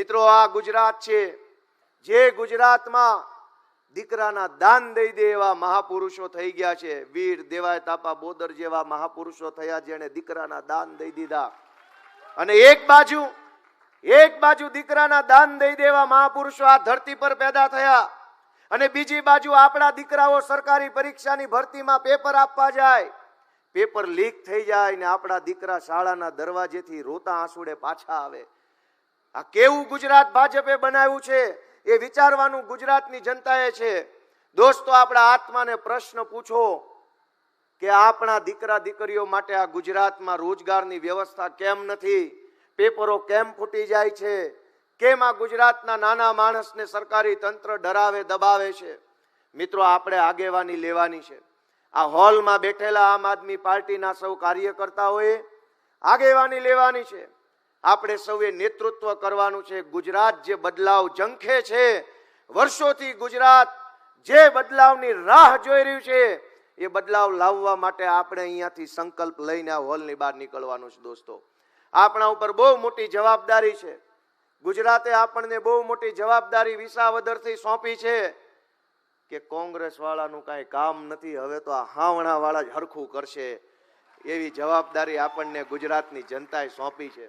મિત્રો, આ ગુજરાત છે, જે ગુજરાતમાં દીકરાના દાન દઈ દે એવા મહાપુરુષો થઈ ગયા છે. વીર દેવાય તાપા બોદર જેવા મહાપુરુષો થયા જેને દીકરાના દાન દઈ દીધા. અને એક બાજુ દીકરાના દાન દઈ દેવા મહાપુરુષો આ ધરતી પર પેદા થયા, અને બીજી બાજુ આપણા દીકરાઓ સરકારી પરીક્ષાની ભરતીમાં પેપર આપવા જાય, પેપર લીક થઈ જાય ને આપણા દીકરા શાળાના દરવાજેથી રોતા આંસુડે પાછા આવે. આ કેવું ગુજરાત ભાજપે બનાવ્યું છે એ વિચારવાનું ગુજરાતની જનતાએ છે. દોસ્તો, આપણા આત્માને પ્રશ્ન પૂછો કે આપણા દીકરા દીકરીઓ માટે આ ગુજરાતમાં રોજગારની વ્યવસ્થા કેમ નથી? પેપરો કેમ ફૂટી જાય છે? કેમ આ ગુજરાતના નાના માણસને સરકારી તંત્ર ડરાવે દબાવે છે? મિત્રો, આપણે આગેવાની લેવાની છે. આ હોલમાં બેઠેલા આમ આદમી પાર્ટીના સૌ કાર્યકર્તાઓએ આગેવાની લેવાની છે. આપણે સૌએ નેતૃત્વ કરવાનું છે. ગુજરાત જે બદલાવ ઝંખે છે, વર્ષોથી ગુજરાત જે બદલાવની રાહ જોઈ રહ્યું છે, એ બદલાવ લાવવા માટે આપણે અહીંયાથી સંકલ્પ લઈને આ હોલની બહાર નીકળવાનું છે. દોસ્તો, આપણા ઉપર બહુ મોટી જવાબદારી છે. ગુજરાતે આપણને બહુ મોટી જવાબદારી વિસાવદરથી સોંપી છે કે કોંગ્રેસ વાળાનું કાંઈ કામ નથી, હવે તો આ હાવણા વાળા જ હરખું કરશે, એવી જવાબદારી આપણને ગુજરાતની જનતાએ સોંપી છે.